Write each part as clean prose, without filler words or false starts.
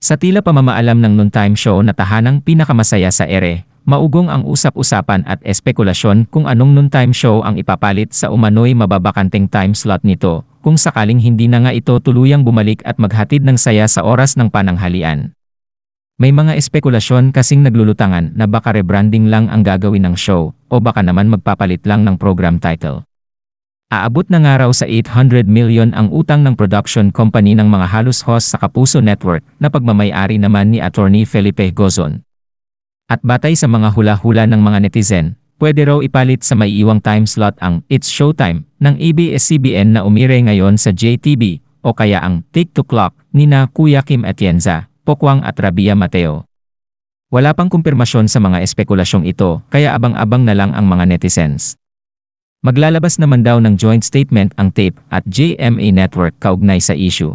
Sa tila pamamaalam ng noontime show na tahanang pinakamasaya sa ere, maugong ang usap-usapan at espekulasyon kung anong noontime show ang ipapalit sa umano'y mababakanteng time slot nito, kung sakaling hindi na nga ito tuluyang bumalik at maghatid ng saya sa oras ng pananghalian. May mga espekulasyon kasing naglulutangan na baka rebranding lang ang gagawin ng show, o baka naman magpapalit lang ng program title. Aabot na nga raw sa 800 million ang utang ng production company ng mga halos host sa Kapuso Network na pagmamay-ari naman ni Attorney Felipe Gozon. At batay sa mga hula-hula ng mga netizen, pwede raw ipalit sa may iwang time slot ang It's Showtime ng ABS-CBN na umire ngayon sa JTV o kaya ang Tick to Clock nina Kuya Kim Atienza, Pokwang at Rabia Mateo. Wala pang kumpirmasyon sa mga espekulasyong ito kaya abang-abang na lang ang mga netizens. Maglalabas naman daw ng joint statement ang TAPE at GMA Network kaugnay sa issue.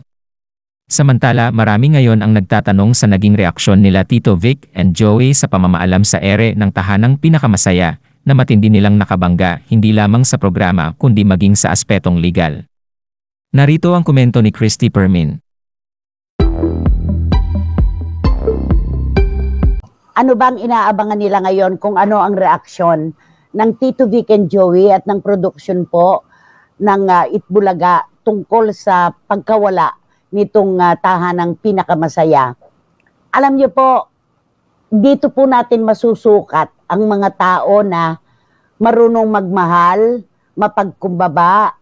Samantala, marami ngayon ang nagtatanong sa naging reaksyon nila Tito Vic and Joey sa pamamaalam sa ere ng tahanang pinakamasaya na matindi nilang nakabangga hindi lamang sa programa kundi maging sa aspetong legal. Narito ang komento ni Christy Permin. Ano bang inaabangan nila ngayon kung ano ang reaksyon ng Tito Vic and Joey at ng production po ng Itbulaga tungkol sa pagkawala nitong tahanang pinakamasaya. Alam niyo po, dito po natin masusukat ang mga tao na marunong magmahal, mapagkumbaba,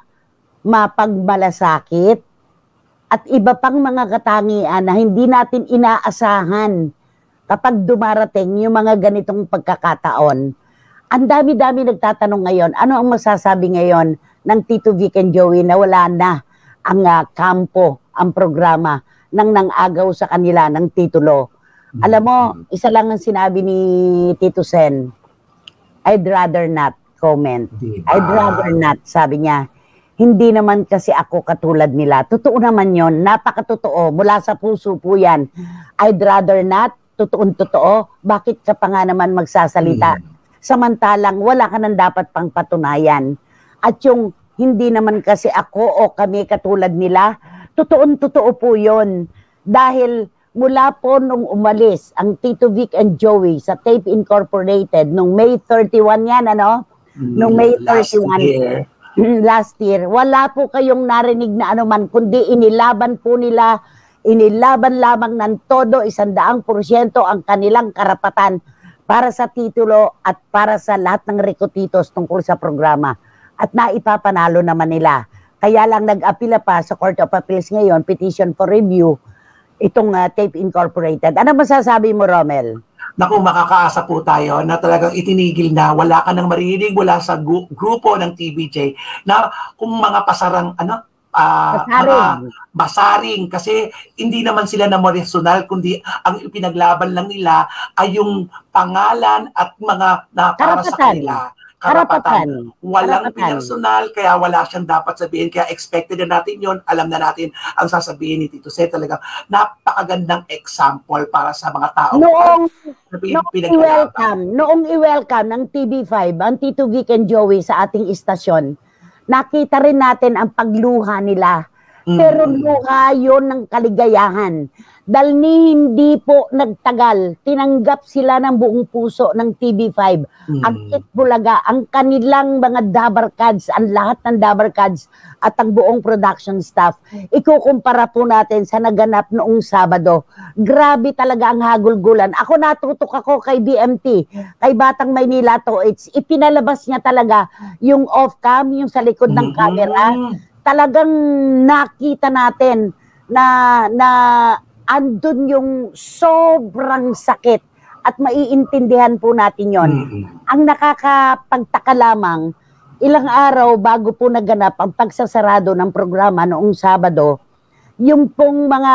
mapagmalasakit, at iba pang mga katangian na hindi natin inaasahan kapag dumarating yung mga ganitong pagkakataon. Ang dami-dami nagtatanong ngayon, ano ang masasabi ngayon ng Tito Vic and Joey na wala na ang kampo, ang programa nang nang-agaw sa kanila ng titulo. Alam mo, isa lang ang sinabi ni Tito Sen, I'd rather not comment. I'd rather not, sabi niya. Hindi naman kasi ako katulad nila. Totoo naman yon, napakatotoo, mula sa puso po yan. I'd rather not, totoong-totoo, bakit ka pa nga naman magsasalita? Samantalang wala ka nang dapat pang patunayan. At yung hindi naman kasi ako o kami katulad nila, totoong-totoo po yun. Dahil mula po nung umalis ang Tito Vic and Joey sa Tape Incorporated nung May 31 yan, ano? Nung May 31. Last year. Wala po kayong narinig na anuman, kundi inilaban po nila, inilaban lamang ng todo 100% ang kanilang karapatan para sa titulo at para sa lahat ng rekotitos tungkol sa programa. At naipapanalo naman nila. Kaya lang nag-apila pa sa Court of Appeals ngayon, petition for review, itong Tape Incorporated. Ano masasabi mo, Romel? Naku, makakaasa po tayo na talagang itinigil na, wala ka nang marinig mula sa grupo ng TVJ na kung mga pasarang, mga basaring kasi hindi naman sila na personal kundi ang ipinaglaban lang nila ay yung pangalan at mga na para sa kanila karapatan. Walang personal kaya wala siyang dapat sabihin kaya expected na natin yon, alam na natin ang sasabihin ni Tito Sen. Talagang napakagandang example para sa mga tao. Noong i-welcome ng TV5 ang Tito Vic and Joey sa ating istasyon, nakita rin natin ang pagluha nila. Pero luha yun ng kaligayahan. Dahil hindi po nagtagal, tinanggap sila ng buong puso ng TV5. Ang Itbulaga, ang kanilang mga Dabarkads, ang lahat ng Dabarkads at ang buong production staff. Ikukumpara po natin sa naganap noong Sabado. Grabe talaga ang hagulgulan. Ako natutok ako kay BMT, kay Batang Maynila to. Ipinalabas niya talaga yung off-cam, yung sa likod ng camera. Talagang nakita natin na andun yung sobrang sakit at maiintindihan po natin yon. Ang nakakapagtaka lamang, ilang araw bago po naganap ang pagsasarado ng programa noong Sabado, yung pong mga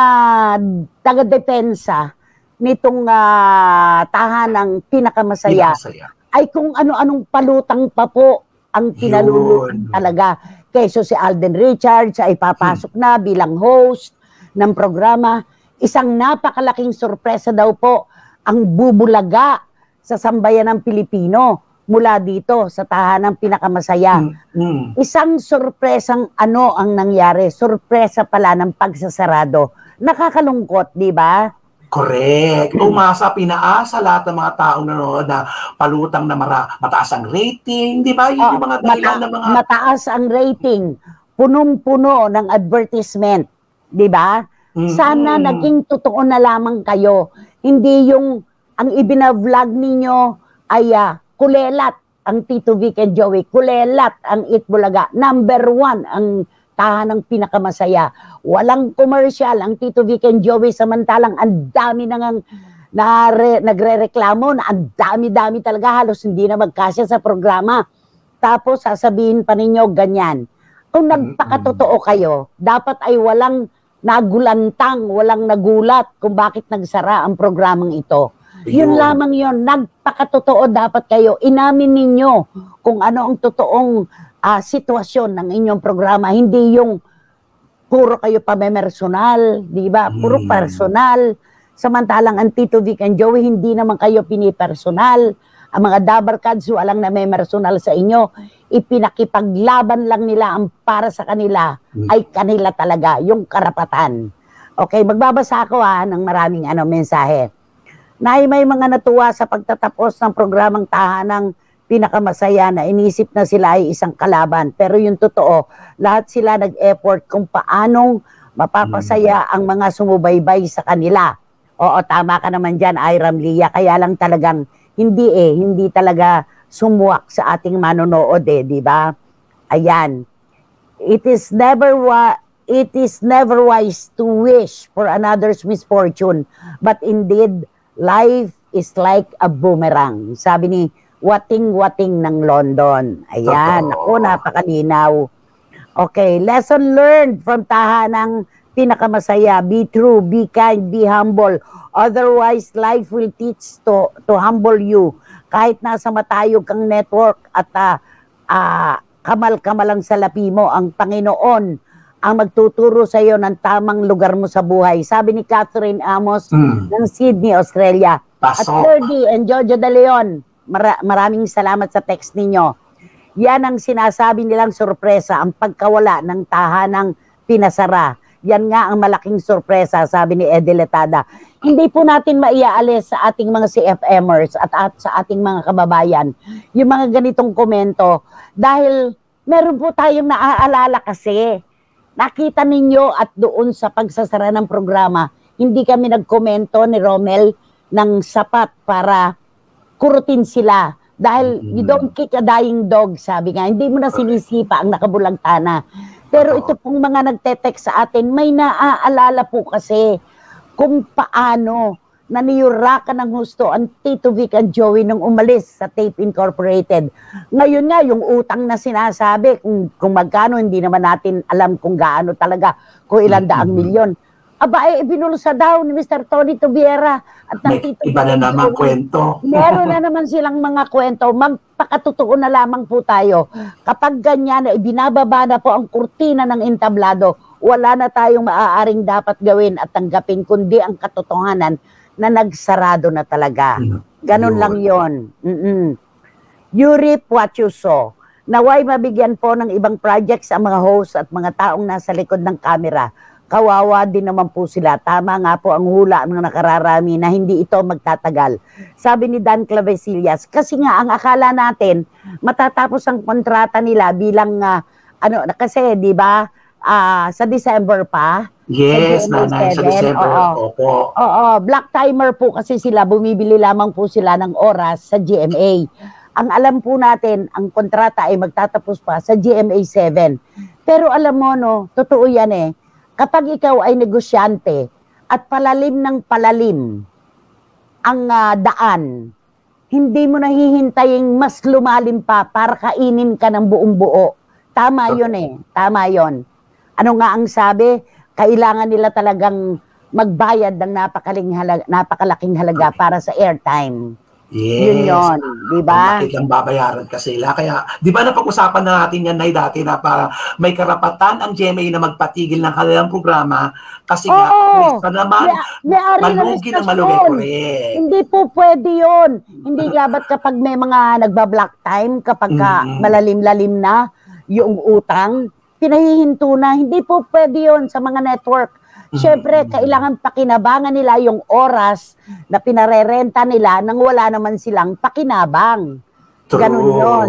taga-depensa nitong tahanang pinakamasaya ay kung ano-anong palutang pa po ang pinalulutan talaga. Keso si Alden Richards ay papasok na bilang host ng programa. Isang napakalaking sorpresa daw po ang bubulaga sa sambayan ng Pilipino mula dito sa tahanang pinakamasaya. Isang sorpresang ang nangyari. Sorpresa pala ng pagsasarado. Nakakalungkot, di ba? Correct. Umasa, pinaasa lahat ng mga taong nanonood na palutang na mataas ang rating, di ba? Yun yung mga dahilan ng mga... Mataas ang rating, punong-puno ng advertisement, di ba? Sana naging totoo na lamang kayo. Hindi yung ang ibina-vlog ninyo ay kulelat ang Tito Vic and Joey, kulelat ang Itbulaga. Number 1 ang tahanang pinakamasaya. Walang commercial ang Tito Vic and Joey, samantalang ang dami nang nagre-reklamo na ang dami-dami talaga, halos hindi na magkasya sa programa. Tapos sasabihin pa ninyo ganyan. Kung nagpakatotoo kayo, dapat ay walang nagulantang, walang nagulat kung bakit nagsara ang programang ito. Yun lamang yun, nagpakatotoo dapat kayo. Inamin ninyo kung ano ang totoong sitwasyon ng inyong programa. Hindi yung puro kayo pamemersonal, di ba? Puro personal. Samantalang ang Tito Vic and Joey, hindi naman kayo pinipersonal. Ang mga Dabarkads, walang namemersonal sa inyo. Ipinakipaglaban lang nila ang para sa kanila ay kanila talaga, yung karapatan. Okay, magbabasa ako ng maraming mensahe. May mga natuwa sa pagtatapos ng programang Tahanang Pinakamasaya na inisip na sila ay isang kalaban. Pero yung totoo, lahat sila nag-effort kung paanong mapapasaya ang mga sumubaybay sa kanila. Oo, tama ka naman dyan, Iram Lia. Kaya lang talagang hindi talaga sumuwak sa ating manonood di ba? Ayan. It is never wise to wish for another's misfortune, but indeed, life is like a boomerang. Sabi ni Wating-Wating ng London. Ayan, ako napakalinaw. Okay, lesson learned from Tahanang Pinakamasaya. Be true, be kind, be humble. Otherwise, life will teach to humble you. Kahit nasa matayog kang network at kamal-kamalang salapi mo, ang Panginoon ang magtuturo sa iyo ng tamang lugar mo sa buhay. Sabi ni Catherine Amos ng Sydney, Australia. At Ferdy and Jojo De Leon, maraming salamat sa text ninyo. Yan ang sinasabi nilang sorpresa, ang pagkawala ng tahanang pinasara. Yan nga ang malaking sorpresa, sabi ni Eddie Letada. Hindi po natin maiaalis sa ating mga CFMers at sa ating mga kababayan yung mga ganitong komento dahil meron po tayong naaalala kasi. Nakita ninyo at doon sa pagsasara ng programa, hindi kami nagkomento ni Romel ng sapat para kurutin sila. Dahil you don't kick a dying dog, sabi nga. Hindi mo na sinisipa ang nakabulang tana. Pero ito pong mga nagte-text sa atin, may naaalala po kasi kung paano naniyurakan ng husto ang Tito Vic and Joey nung umalis sa Tape Incorporated. Ngayon nga, yung utang na sinasabi, kung magkano, hindi naman natin alam kung gaano talaga, kung ilan daang milyon. Aba, binulsa daw ni Mr. Tony Tubiera at ng Tito iba na naman kwento. Meron na naman silang mga kwento. Magpakatotoo na lamang po tayo. Kapag ganyan na ibinababa na po ang kurtina ng entablado, wala na tayong maaaring dapat gawin at tanggapin, kundi ang katotohanan na nagsarado na talaga. Ganon lang yon. You reap what you sow. Naway mabigyan po ng ibang projects ang mga host at mga taong nasa likod ng camera. Kawawa din naman po sila. Tama nga po ang hula ng nakararami na hindi ito magtatagal. Sabi ni Dan Clavesillas, kasi nga ang akala natin matatapos ang kontrata nila bilang kasi 'di ba sa December pa. Yes, nanay, sa December. Opo. Oo, black timer po kasi sila, bumibili lamang po sila ng oras sa GMA. Ang alam po natin, ang kontrata ay magtatapos pa sa GMA 7. Pero alam mo totoo yan kapag ikaw ay negosyante at palalim ng palalim ang daan, hindi mo nahihintayin mas lumalim pa para kainin ka ng buong buo. Tama yun Tama yun. Ano nga ang sabi? Kailangan nila talagang magbayad ng napakalaking halaga para sa airtime. Yes. Yun, di ba? Ang babayaran kasi sila. Kaya, di ba napag-usapan na natin yan dati na para may karapatan ang GMA na magpatigil ng kanilang programa kasi nga, naman, malugi ng malugi. Hindi po pwede yun. Hindi dapat kapag may mga nagba-black time, kapag malalim-lalim na yung utang, pinahihinto na. Hindi po pwede yun sa mga network. Syempre, kailangan pakinabangan nila yung oras na pinarerenta nila nang wala naman silang pakinabang. Ganun yun.